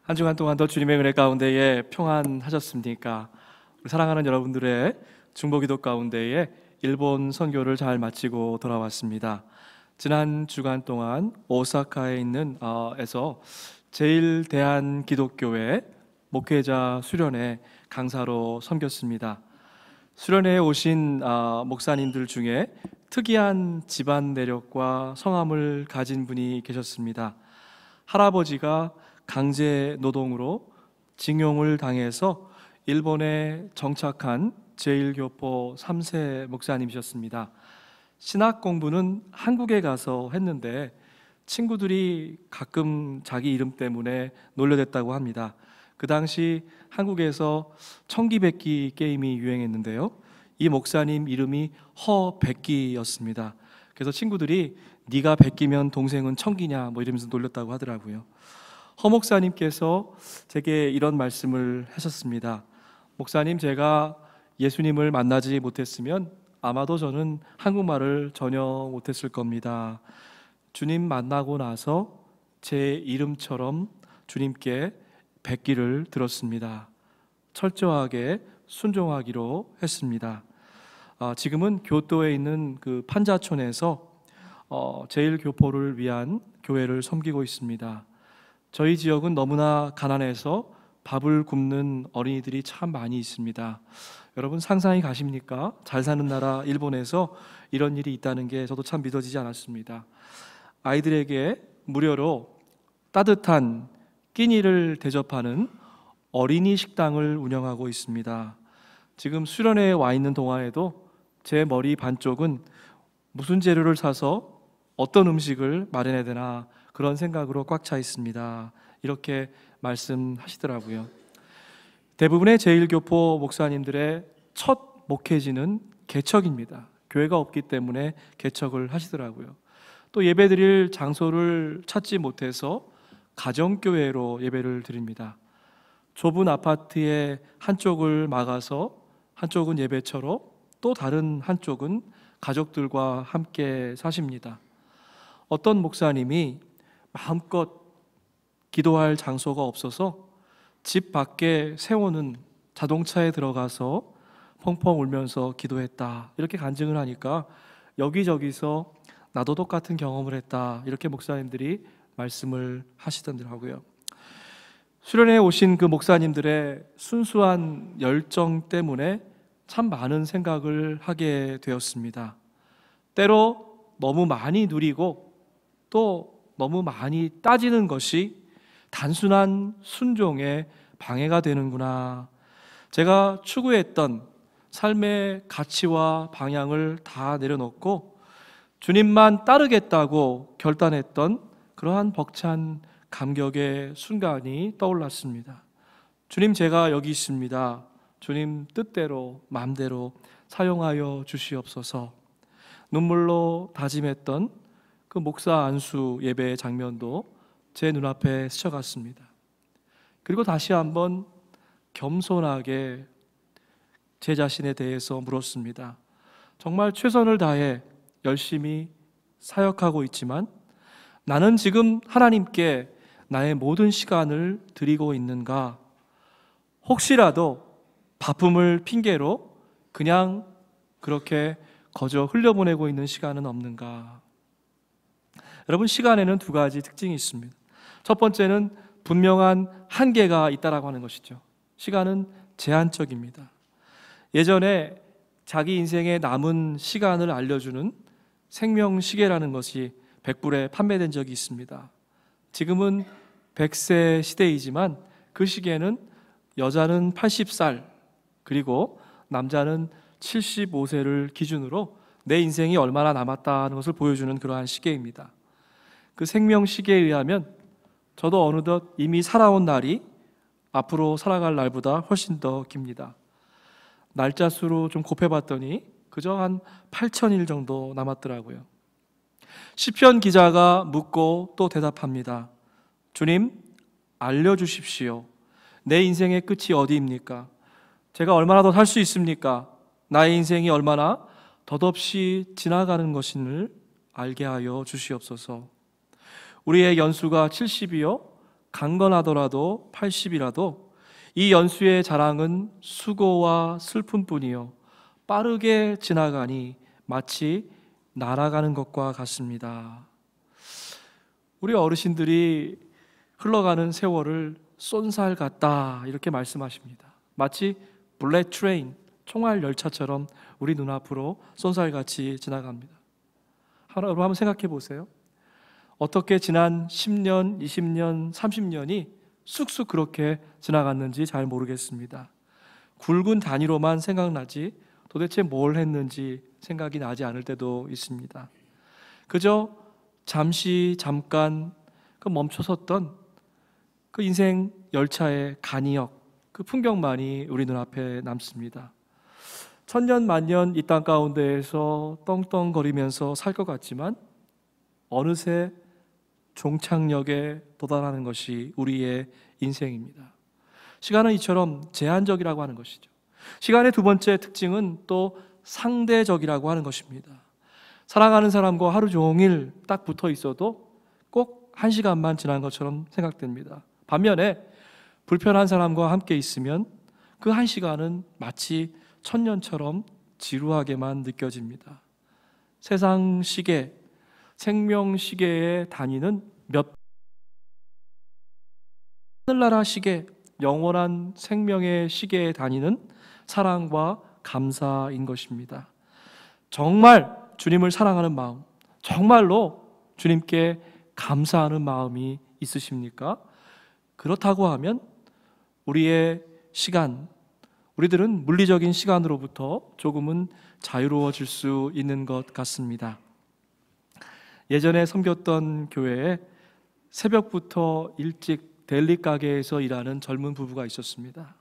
한 주간 동안도 주님의 은혜 가운데에 평안하셨습니까? 우리 사랑하는 여러분들의 중보기도 가운데에 일본 선교를 잘 마치고 돌아왔습니다. 지난 주간 동안 오사카에 있는 에서 제일대한기독교회 목회자 수련회 강사로 섬겼습니다. 수련회에 오신 목사님들 중에 특이한 집안 내력과 성함을 가진 분이 계셨습니다. 할아버지가 강제 노동으로 징용을 당해서 일본에 정착한 제일교포 3세 목사님이셨습니다. 신학 공부는 한국에 가서 했는데 친구들이 가끔 자기 이름 때문에 놀려댔다고 합니다. 그 당시 한국에서 청기백기 게임이 유행했는데요, 이 목사님 이름이 허백기였습니다. 그래서 친구들이 네가 백기면 동생은 청기냐 이러면서 놀렸다고 하더라고요. 허 목사님께서 제게 이런 말씀을 하셨습니다. 목사님, 제가 예수님을 만나지 못했으면 아마도 저는 한국말을 전혀 못했을 겁니다. 주님 만나고 나서 제 이름처럼 주님께 뵙기를 들었습니다. 철저하게 순종하기로 했습니다. 지금은 교토에 있는 그 판자촌에서 제일교포를 위한 교회를 섬기고 있습니다. 저희 지역은 너무나 가난해서 밥을 굶는 어린이들이 참 많이 있습니다. 여러분 상상이 가십니까? 잘 사는 나라 일본에서 이런 일이 있다는 게 저도 참 믿어지지 않았습니다. 아이들에게 무료로 따뜻한 끼니를 대접하는 어린이 식당을 운영하고 있습니다. 지금 수련회에 와 있는 동안에도 제 머리 반쪽은 무슨 재료를 사서 어떤 음식을 마련해야 되나 그런 생각으로 꽉 차 있습니다. 이렇게 말씀하시더라고요. 대부분의 제일교포 목사님들의 첫 목회지는 개척입니다. 교회가 없기 때문에 개척을 하시더라고요. 또 예배드릴 장소를 찾지 못해서 가정교회로 예배를 드립니다. 좁은 아파트의 한쪽을 막아서 한쪽은 예배처로 또 다른 한쪽은 가족들과 함께 사십니다. 어떤 목사님이 마음껏 기도할 장소가 없어서 집 밖에 세우는 자동차에 들어가서 펑펑 울면서 기도했다, 이렇게 간증을 하니까 여기저기서 나도 똑같은 경험을 했다, 이렇게 목사님들이 말씀을 하시더라고요. 수련회에 오신 그 목사님들의 순수한 열정 때문에 참 많은 생각을 하게 되었습니다. 때로 너무 많이 누리고 또 너무 많이 따지는 것이 단순한 순종에 방해가 되는구나. 제가 추구했던 삶의 가치와 방향을 다 내려놓고 주님만 따르겠다고 결단했던 그러한 벅찬 감격의 순간이 떠올랐습니다. 주님, 제가 여기 있습니다. 주님 뜻대로 마음대로 사용하여 주시옵소서. 눈물로 다짐했던 그 목사 안수 예배의 장면도 제 눈앞에 스쳐갔습니다. 그리고 다시 한번 겸손하게 제 자신에 대해서 물었습니다. 정말 최선을 다해 열심히 사역하고 있지만 나는 지금 하나님께 나의 모든 시간을 드리고 있는가? 혹시라도 바쁨을 핑계로 그냥 그렇게 거저 흘려보내고 있는 시간은 없는가? 여러분, 시간에는 두 가지 특징이 있습니다. 첫 번째는 분명한 한계가 있다라고 하는 것이죠. 시간은 제한적입니다. 예전에 자기 인생의 남은 시간을 알려주는 생명시계라는 것이 100불에 판매된 적이 있습니다. 지금은 100세 시대이지만 그 시계는 여자는 80살 그리고 남자는 75세를 기준으로 내 인생이 얼마나 남았다는 것을 보여주는 그러한 시계입니다. 그 생명시계에 의하면 저도 어느덧 이미 살아온 날이 앞으로 살아갈 날보다 훨씬 더 깁니다. 날짜 수로 좀 곱해봤더니 그저 한 8,000일 정도 남았더라고요. 시편 기자가 묻고 또 대답합니다. 주님, 알려주십시오. 내 인생의 끝이 어디입니까? 제가 얼마나 더 살 수 있습니까? 나의 인생이 얼마나 덧없이 지나가는 것인을 알게 하여 주시옵소서. 우리의 연수가 70이요 강건하더라도 80이라도 이 연수의 자랑은 수고와 슬픔뿐이요 빠르게 지나가니 마치 날아가는 것과 같습니다. 우리 어르신들이 흘러가는 세월을 쏜살 같다 이렇게 말씀하십니다. 마치 블랙 트레인, 총알 열차처럼 우리 눈앞으로 쏜살같이 지나갑니다. 여러분 한번 생각해 보세요. 어떻게 지난 10년, 20년, 30년이 쑥쑥 그렇게 지나갔는지 잘 모르겠습니다. 굵은 단위로만 생각나지 도대체 뭘 했는지 생각이 나지 않을 때도 있습니다. 그저 잠깐 그 멈춰섰던 그 인생 열차의 간이역, 그 풍경만이 우리 눈앞에 남습니다. 천년 만년 이 땅 가운데에서 떵떵거리면서 살 것 같지만 어느새 종착역에 도달하는 것이 우리의 인생입니다. 시간은 이처럼 제한적이라고 하는 것이죠. 시간의 두 번째 특징은 또 상대적이라고 하는 것입니다. 사랑하는 사람과 하루 종일 딱 붙어 있어도 꼭 1시간만 지난 것처럼 생각됩니다. 반면에 불편한 사람과 함께 있으면 그 1시간은 마치 천년처럼 지루하게만 느껴집니다. 세상 시계, 생명 시계의 단위는 하늘나라 시계, 영원한 생명의 시계의 단위는 사랑과 감사인 것입니다. 정말 주님을 사랑하는 마음, 정말로 주님께 감사하는 마음이 있으십니까? 그렇다고 하면 우리의 시간, 우리들은 물리적인 시간으로부터 조금은 자유로워질 수 있는 것 같습니다. 예전에 섬겼던 교회에 새벽부터 일찍 델리 가게에서 일하는 젊은 부부가 있었습니다.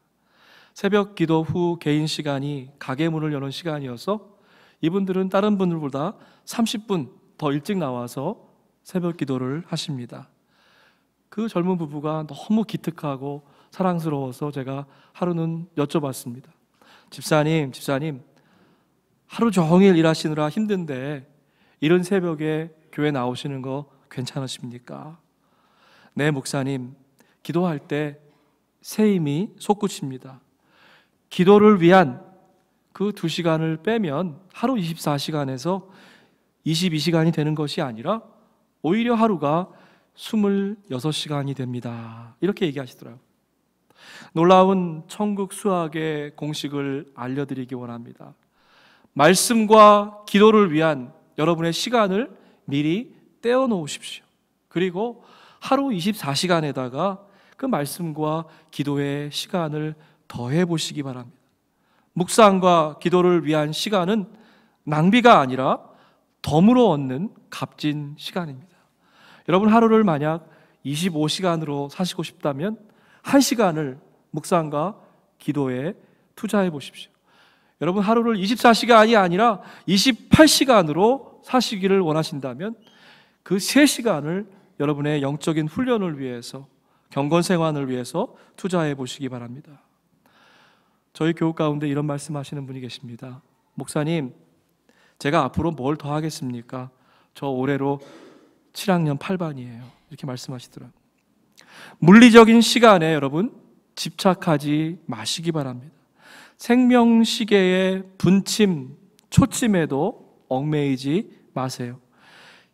새벽 기도 후 개인 시간이 가게 문을 여는 시간이어서 이분들은 다른 분들보다 30분 더 일찍 나와서 새벽 기도를 하십니다. 그 젊은 부부가 너무 기특하고 사랑스러워서 제가 하루는 여쭤봤습니다. 집사님, 하루 종일 일하시느라 힘든데 이른 새벽에 교회 나오시는 거 괜찮으십니까? 네, 목사님, 기도할 때 새 힘이 솟구칩니다. 기도를 위한 그 2시간을 빼면 하루 24시간에서 22시간이 되는 것이 아니라 오히려 하루가 26시간이 됩니다. 이렇게 얘기하시더라고요. 놀라운 천국 수학의 공식을 알려드리기 원합니다. 말씀과 기도를 위한 여러분의 시간을 미리 떼어 놓으십시오. 그리고 하루 24시간에다가 그 말씀과 기도의 시간을 더해 보시기 바랍니다. 묵상과 기도를 위한 시간은 낭비가 아니라 덤으로 얻는 값진 시간입니다. 여러분 하루를 만약 25시간으로 사시고 싶다면 1시간을 묵상과 기도에 투자해 보십시오. 여러분 하루를 24시간이 아니라 28시간으로 사시기를 원하신다면 그 3시간을 여러분의 영적인 훈련을 위해서, 경건생활을 위해서 투자해 보시기 바랍니다. 저희 교육 가운데 이런 말씀하시는 분이 계십니다. 목사님, 제가 앞으로 뭘 더 하겠습니까? 저 올해로 7학년 8반이에요. 이렇게 말씀하시더라고요. 물리적인 시간에 여러분 집착하지 마시기 바랍니다. 생명시계의 분침, 초침에도 얽매이지 마세요.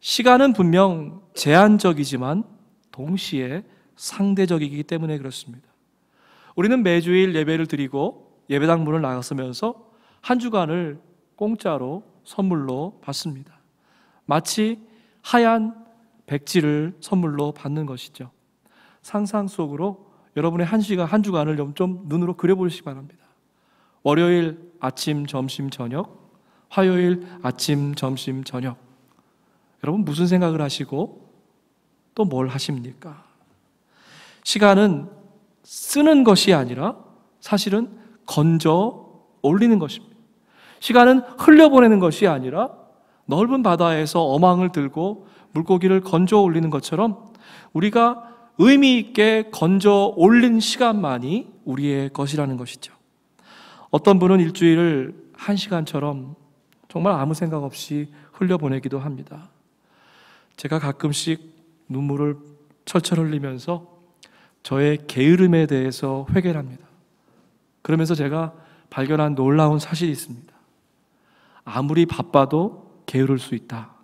시간은 분명 제한적이지만 동시에 상대적이기 때문에 그렇습니다. 우리는 매주일 예배를 드리고 예배당 문을 나가서면서 한 주간을 공짜로 선물로 받습니다. 마치 하얀 백지를 선물로 받는 것이죠. 상상 속으로 여러분의 한 주간을 좀 눈으로 그려보시기 바랍니다. 월요일 아침, 점심, 저녁, 화요일 아침, 점심, 저녁. 여러분 무슨 생각을 하시고 또 뭘 하십니까? 시간은 쓰는 것이 아니라 사실은 건져 올리는 것입니다. 시간은 흘려보내는 것이 아니라 넓은 바다에서 어망을 들고 물고기를 건져 올리는 것처럼 우리가 의미 있게 건져 올린 시간만이 우리의 것이라는 것이죠. 어떤 분은 일주일을 1시간처럼 정말 아무 생각 없이 흘려보내기도 합니다. 제가 가끔씩 눈물을 철철 흘리면서 저의 게으름에 대해서 회개를 합니다. 그러면서 제가 발견한 놀라운 사실이 있습니다. 아무리 바빠도 게으를 수 있다.